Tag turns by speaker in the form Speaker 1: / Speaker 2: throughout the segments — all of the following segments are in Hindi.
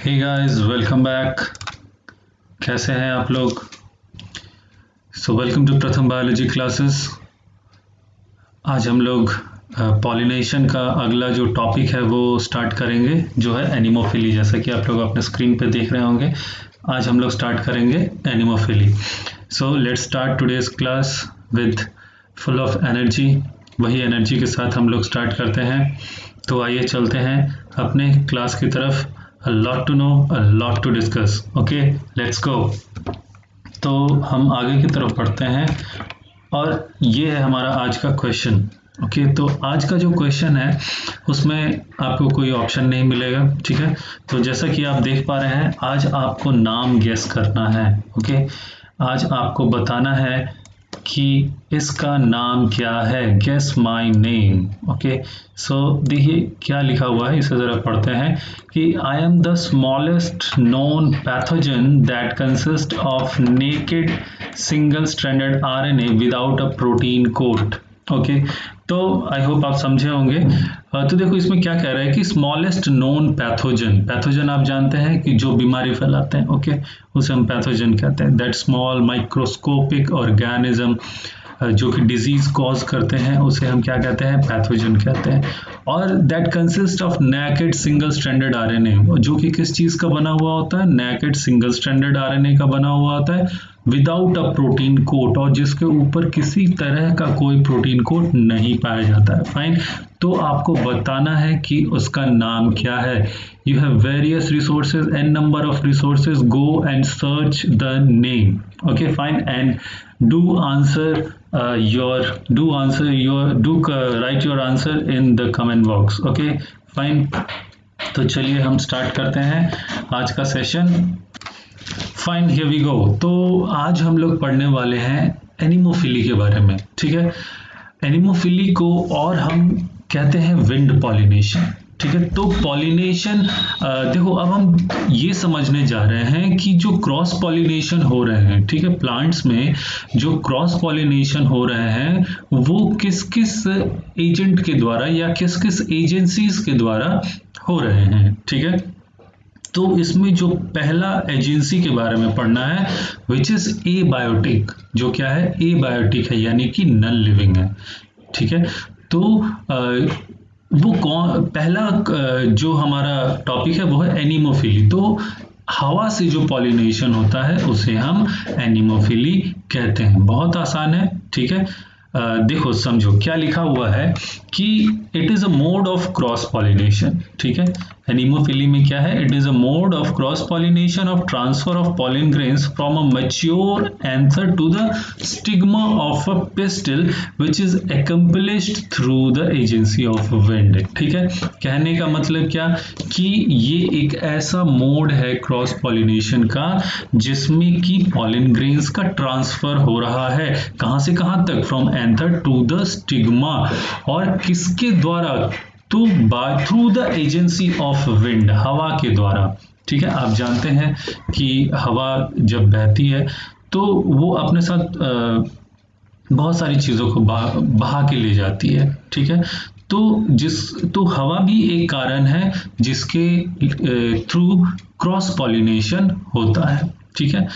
Speaker 1: Hey guys, welcome back. कैसे हैं आप लोग? वेलकम टू प्रथम बायोलॉजी क्लासेस। आज हम लोग पॉलिनेशन का अगला जो टॉपिक है वो स्टार्ट करेंगे, जो है एनिमोफिली। जैसा कि आप लोग अपने स्क्रीन पे देख रहे होंगे, आज हम लोग स्टार्ट करेंगे anemophily. Let's start today's class with full of energy. वही एनर्जी के साथ हम लोग स्टार्ट करते हैं। तो आइए चलते हैं अपने क्लास की तरफ। A lot to know, a lot to discuss. Okay, let's go. तो हम आगे की तरफ बढ़ते हैं और ये है हमारा आज का क्वेश्चन। ओके, तो आज का जो क्वेश्चन है उसमें आपको कोई ऑप्शन नहीं मिलेगा, ठीक है। तो जैसा कि आप देख पा रहे हैं, आज आपको नाम गेस करना है। ओके, आज आपको बताना है कि इसका नाम क्या है। Guess my name. ओके, देखिए क्या लिखा हुआ है, इसे जरा पढ़ते हैं कि I am the smallest known pathogen that consist of naked single stranded RNA without a protein coat. Okay, तो आई होप आप समझे होंगे। तो देखो इसमें क्या कह रहा है कि स्मॉलेस्ट नोन पैथोजन। पैथोजन आप जानते हैं कि जो बीमारी फैलाते हैं। ओके, उसे हम पैथोजन कहते हैं। दैट स्मॉल माइक्रोस्कोपिक ऑर्गेनिज्म जो कि डिजीज कॉज करते हैं, उसे हम क्या कहते हैं? पैथोजन कहते हैं। और that consist of naked single stranded RNA, जो कि किस चीज का बना हुआ होता है? नेकेड सिंगल स्ट्रैंडेड आरएनए का बना हुआ होता है, विदाउट अ प्रोटीन कोट, और जिसके ऊपर किसी तरह का कोई प्रोटीन कोट नहीं पाया जाता है। फाइन, तो आपको बताना है कि उसका नाम क्या है। You have various resources, an number of resources, go and search the name. Okay fine, and do write your answer in the comment box. Okay fine, तो चलिए हम स्टार्ट करते हैं आज का session. Fine, here we go. तो आज हम लोग पढ़ने वाले हैं एनिमोफिली के बारे में, ठीक है। एनिमोफिली को और हम कहते हैं विंड पॉलिनेशन, ठीक है। तो पॉलिनेशन, देखो अब हम ये समझने जा रहे हैं कि जो क्रॉस पॉलिनेशन हो रहे हैं, ठीक है, प्लांट्स में जो क्रॉस पॉलिनेशन हो रहे हैं वो किस किस एजेंट के द्वारा या किस किस एजेंसीज के द्वारा हो रहे हैं, ठीक है। तो इसमें जो पहला एजेंसी के बारे में पढ़ना है, विच इज एबायोटिक। जो क्या है? एबायोटिक है, यानी कि नॉन लिविंग है, ठीक है। तो वो कौन पहला जो हमारा टॉपिक है वो है एनिमोफिली। तो हवा से जो पॉलिनेशन होता है उसे हम एनिमोफिली कहते हैं। बहुत आसान है, ठीक है। देखो समझो क्या लिखा हुआ है कि it is a mode of cross pollination, ठीक है। एनिमोफिली में क्या है? It is a mode of cross pollination of transfer of pollen grains from a mature anther to the stigma of a pistil which is accomplished through the agency of wind, ठीक है। कहने का मतलब क्या कि ये एक ऐसा मोड है क्रॉस पॉलिनेशन का जिसमें कि पॉलिन ग्रेन्स का ट्रांसफर हो रहा है। कहां से कहां तक? From anther to the stigma. और किसके द्वारा? तो by through the agency of wind, हवा के द्वारा, ठीक है। आप जानते हैं कि हवा जब बहती है तो वो अपने साथ बहुत सारी चीजों को बहा के ले जाती है, ठीक है। तो हवा भी एक कारण है जिसके थ्रू क्रॉस पॉलिनेशन होता है, ठीक है।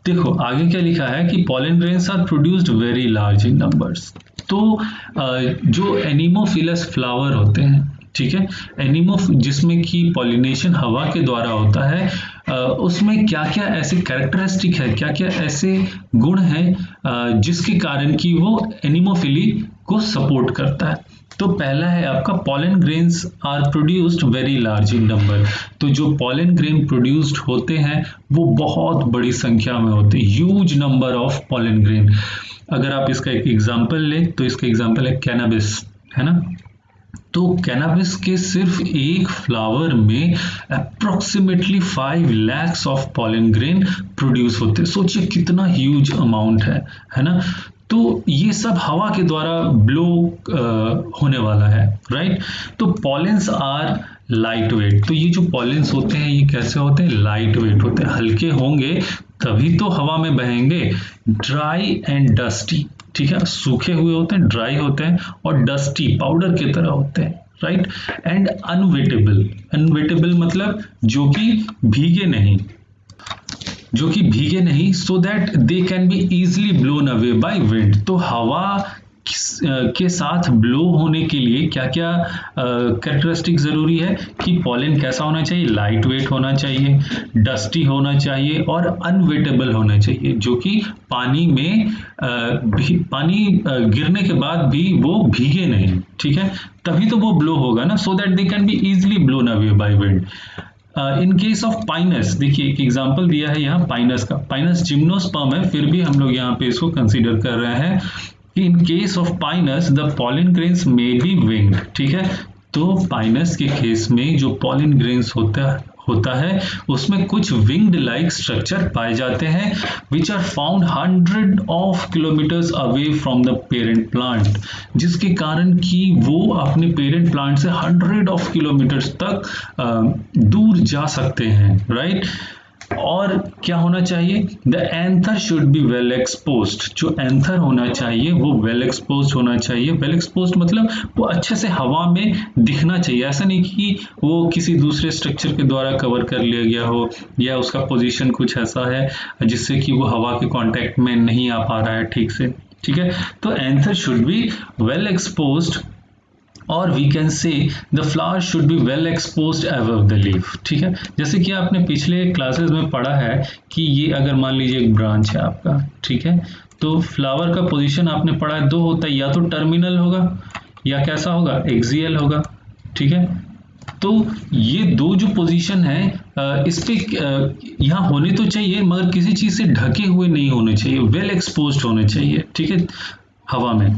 Speaker 1: देखो आगे क्या लिखा है कि pollen grains are produced very large in numbers. तो जो एनिमोफिलस फ्लावर होते हैं, ठीक है, जिसमें कि पॉलिनेशन हवा के द्वारा होता है, उसमें क्या क्या ऐसे कैरेक्टरिस्टिक है, क्या क्या ऐसे गुण हैं जिसके कारण कि वो एनिमोफिली को सपोर्ट करता है। तो पहला है आपका pollen grains are produced very large in number. तो जो पॉलन ग्रेन प्रोड्यूस्ड होते हैं वो बहुत बड़ी संख्या में होते हैं, huge number of pollen grain. अगर आप इसका एक एग्जांपल लें तो इसका एग्जांपल है कैनाबिस, है ना। तो कैनाबिस के सिर्फ एक फ्लावर में approximately 5 lakhs of pollen grain produce होते हैं। सोचिए कितना ह्यूज अमाउंट है ना। तो ये सब हवा के द्वारा ब्लो होने वाला है, राइट। तो पॉलेंस आर लाइट वेट। तो ये जो पॉलेंस होते हैं ये कैसे होते हैं? लाइट वेट होते हैं, हल्के होंगे तभी तो हवा में बहेंगे। ड्राई एंड डस्टी, ठीक है, सूखे हुए होते हैं, ड्राई होते हैं, और डस्टी पाउडर की तरह होते हैं, राइट। एंड अनवेटेबल, अनवेटेबल मतलब जो कि भीगे नहीं, so that they can be easily blown away by wind. तो हवा के साथ ब्लो होने के लिए क्या क्या कैरेक्टरिस्टिक जरूरी है कि पॉलन कैसा होना चाहिए, लाइट वेट होना चाहिए, डस्टी होना चाहिए और अनवेटेबल होना चाहिए, जो कि पानी में पानी गिरने के बाद भी वो भीगे नहीं, ठीक है, तभी तो वो ब्लो होगा ना, so that they can be easily blown away by wind. In case of Pinus, देखिए एक एग्जांपल दिया है यहाँ पाइनस का, पाइनस जिम्नोस्पर्म है, फिर भी हम लोग यहाँ पे इसको कंसीडर कर रहे हैं कि in case of Pinus the pollen grains may be winged, ठीक है। तो पाइनस के केस में जो पॉलन ग्रेन्स होता है उसमें कुछ विंग्ड लाइक स्ट्रक्चर पाए जाते हैं which are found 100 of kilometres away from the parent plant, जिसके कारण कि वो अपने पेरेंट प्लांट से 100 ऑफ किलोमीटर्स तक दूर जा सकते हैं, राइट। और क्या होना चाहिए, the anther should be well exposed, जो एंथर होना चाहिए वो वेल एक्सपोज्ड होना चाहिए। वेल एक्सपोज्ड मतलब वो अच्छे से हवा में दिखना चाहिए, ऐसा नहीं कि वो किसी दूसरे स्ट्रक्चर के द्वारा कवर कर लिया गया हो या उसका पोजीशन कुछ ऐसा है जिससे कि वो हवा के कांटेक्ट में नहीं आ पा रहा है ठीक से, ठीक है। तो anther should be well exposed और we can say the flower should be well exposed above the leaf, ठीक है। जैसे कि आपने पिछले क्लासेस में पढ़ा है कि ये अगर मान लीजिए एक ब्रांच है आपका, ठीक है, तो फ्लावर का पोजीशन आपने पढ़ा है, दो होता है, या तो टर्मिनल होगा या कैसा होगा, एक्सियल होगा, ठीक है। तो ये दो जो पोजीशन है इस पे यहाँ होने तो चाहिए मगर किसी चीज से ढके हुए नहीं होने चाहिए, वेल एक्सपोज्ड होने चाहिए, ठीक है, हवा में।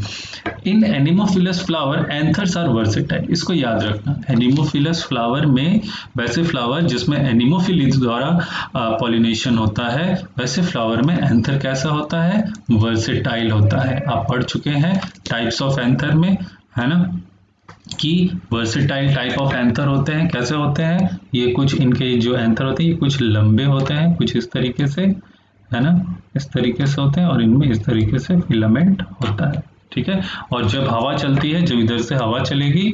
Speaker 1: In anemophilous flower anthers are versatile, इसको याद रखना। एनिमोफिलस फ्लावर में, वैसे फ्लावर जिसमें एनिमोफिलिस द्वारा पॉलिनेशन होता है, वैसे फ्लावर में एंथर कैसा होता है, वर्सेटाइल होता है। आप पढ़ चुके हैं टाइप्स ऑफ एंथर में, है ना, कि वर्सेटाइल टाइप ऑफ एंथर होते हैं, कैसे होते हैं, ये कुछ इनके जो एंथर होते हैं ये कुछ लंबे होते हैं, कुछ इस तरीके से, है ना, इस तरीके से होते हैं और इनमें इस तरीके से फिलामेंट होता है, ठीक है। और जब हवा चलती है, जब इधर से हवा चलेगी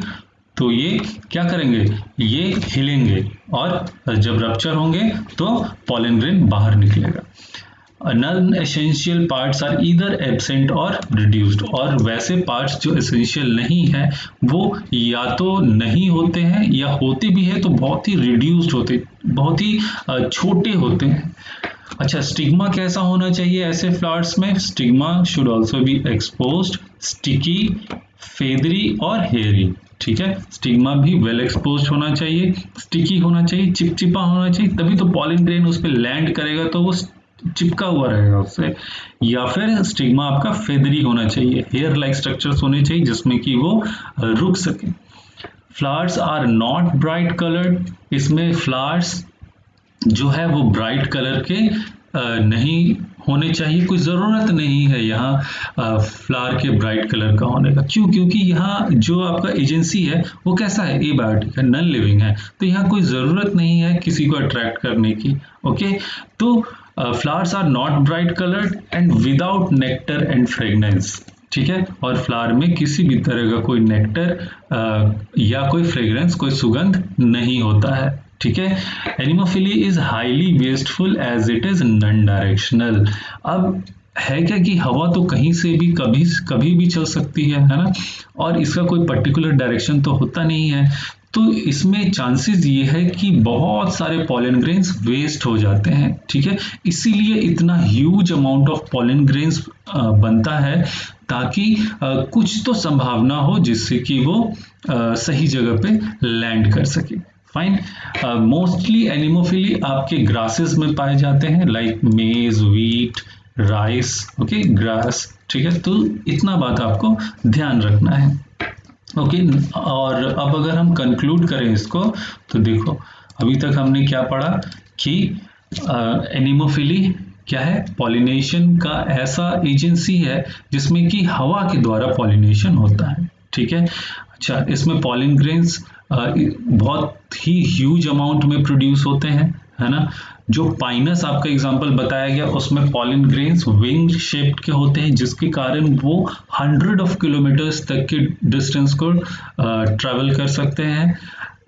Speaker 1: तो ये क्या करेंगे, ये हिलेंगे और जब रप्चर होंगे तो पॉलन ग्रेन बाहर निकलेगा। Non essential parts are either absent और रिड्यूस्ड, और वैसे पार्ट्स जो एसेंशियल नहीं है वो या तो नहीं होते हैं या होते भी है तो बहुत ही रिड्यूस्ड होते, बहुत ही छोटे होते हैं। अच्छा, स्टिग्मा कैसा होना चाहिए ऐसे फ्लावर्स में, stigma should also be exposed, sticky, feathery और हेयरी, ठीक है। स्टिग्मा भी वेल एक्सपोज्ड होना चाहिए, स्टिकी होना चाहिए, चिपचिपा होना चाहिए, तभी तो पॉलन ग्रेन उस पर लैंड करेगा तो वो चिपका हुआ रहेगा उससे। या फिर स्टिग्मा आपका फेदरी होना चाहिए, हेयर लाइक स्ट्रक्चर्स होने चाहिए जिसमें कि वो रुक सके। Flowers are not bright coloured, इसमें फ्लावर्स जो है वो ब्राइट कलर के नहीं होने चाहिए, कोई ज़रूरत नहीं है यहाँ फ्लावर के ब्राइट कलर का होने का। क्यों? क्योंकि यहाँ जो आपका एजेंसी है वो कैसा है, एबायोटिक है, नॉन लिविंग है, तो यहाँ कोई ज़रूरत नहीं है किसी को अट्रैक्ट करने की, ओके। तो flowers are not bright coloured and without nectar and fragrance, ठीक है, और फ्लावर में किसी भी तरह का कोई नेक्टर या कोई फ्रेग्रेंस, कोई सुगंध नहीं होता है, ठीक है। Anemophily is highly wasteful as it is non directional. अब है क्या कि हवा तो कहीं से भी कभी भी चल सकती है ना, और इसका कोई पर्टिकुलर डायरेक्शन तो होता नहीं है, तो इसमें चांसेस ये है कि बहुत सारे पॉलन ग्रेन्स वेस्ट हो जाते हैं, ठीक है। इसीलिए इतना huge amount of pollen grains बनता है ताकि कुछ तो संभावना हो जिससे कि वो सही जगह पे लैंड कर सके। फाइन। मोस्टली एनिमोफिली आपके ग्रासेस में पाए जाते हैं, लाइक मेज, व्हीट, राइस, ओके, ग्रास, ठीक है। तो इतना बात आपको ध्यान रखना है, ओके। और अब अगर हम कंक्लूड करें इसको तो देखो अभी तक हमने क्या पढ़ा कि एनिमोफिली क्या है, पॉलिनेशन का ऐसा एजेंसी है जिसमें कि हवा के द्वारा पॉलिनेशन होता है, ठीक है। अच्छा, इसमें पॉलन ग्रेन्स बहुत ही ह्यूज अमाउंट में प्रोड्यूस होते हैं, है ना। जो पाइनस आपका एग्जांपल बताया गया उसमें पॉलन ग्रेन्स विंग शेप्ड के होते हैं, जिसके कारण वो 100 ऑफ किलोमीटर्स तक के डिस्टेंस को ट्रेवल कर सकते हैं।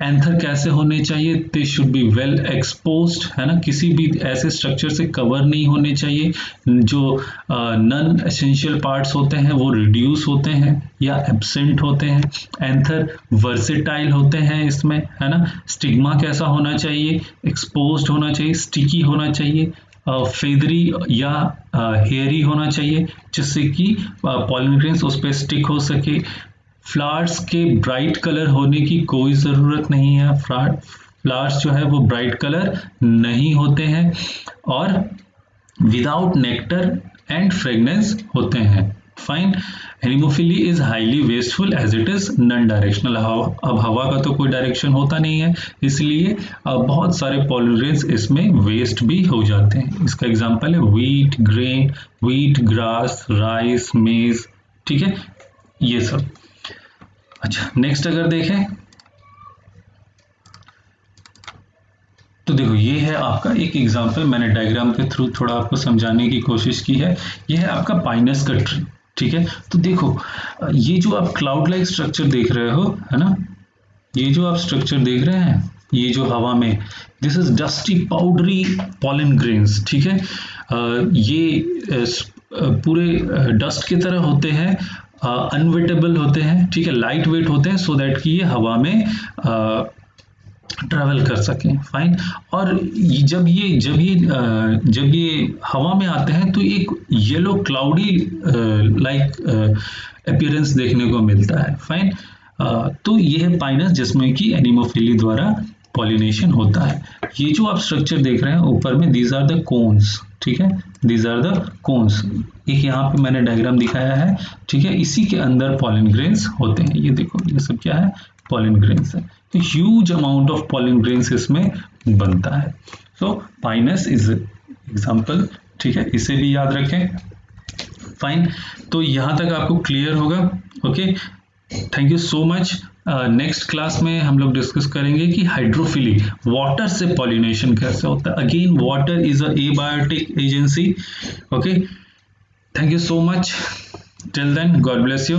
Speaker 1: एंथर कैसे होने चाहिए, they should be well exposed, है ना, किसी भी ऐसे स्ट्रक्चर से कवर नहीं होने चाहिए। जो नॉन एसेंशियल पार्ट्स होते हैं वो रिड्यूस होते हैं या एब्सेंट होते हैं। एंथर वर्सेटाइल होते हैं इसमें, है ना। स्टिग्मा कैसा होना चाहिए, एक्सपोज्ड होना चाहिए, स्टिकी होना चाहिए, फेदरी या हेयरी होना चाहिए, जिससे कि पॉलन ग्रेन्स उस पर स्टिक हो सके। फ्लावर्स के ब्राइट कलर होने की कोई ज़रूरत नहीं है, फ्लावर्स जो है वो ब्राइट कलर नहीं होते हैं और विदाउट नेक्टर एंड फ्रेगनेंस होते हैं। Fine. Anemophily is highly wasteful as it is non directional. अब हवा का तो कोई डायरेक्शन होता नहीं है, इसलिए बहुत सारे पॉलन ग्रेन्स इसमें वेस्ट भी हो जाते हैं। इसका एग्जांपल है wheat grain, wheat grass, rice, मेज, ठीक है, ये सब। अच्छा, नेक्स्ट अगर देखें तो देखो ये है आपका एक एग्जांपल, मैंने डायग्राम के थ्रू थोड़ा आपको समझाने की कोशिश की है। ये है आपका पाइनस का ट्री, ठीक है। तो देखो ये जो आप क्लाउड लाइक स्ट्रक्चर देख रहे हो, है ना, ये जो आप स्ट्रक्चर देख रहे हैं, ये जो हवा में, this is dusty powdery pollen grains, ठीक है। ये पूरे डस्ट की तरह होते हैं, अनवेटेबल होते हैं, ठीक है, लाइट वेट होते हैं, सो दैट कि ये हवा में ट्रैवल कर सकें। फाइन। और जब ये हवा में आते हैं तो एक येलो क्लाउडी लाइक अपीयरेंस देखने को मिलता है। फाइन। तो ये है पाइनस, जिसमें कि एनिमोफिली द्वारा पॉलिनेशन होता है। ये जो आप स्ट्रक्चर देख रहे हैं ऊपर में, दीज आर द कोन्स, ठीक है, दीज आर द कोन्स। एक यहाँ पे मैंने डायग्राम दिखाया है, ठीक है, इसी के अंदर पॉलन ग्रेन्स होते हैं। ये देखो ये सब क्या है, पॉलन ग्रेन्स है। तो huge amount of pollen grains इसमें बनता है। सो पाइनस इज एग्जाम्पल, ठीक है, इसे भी याद रखें। फाइन। तो यहाँ तक आपको क्लियर होगा। Okay, thank you so much. Next class में हम लोग डिस्कस करेंगे कि हाइड्रोफिली, वाटर से पॉलिनेशन कैसे होता है। Again water is a abiotic agency. Okay, thank you so much. Till then, God bless you.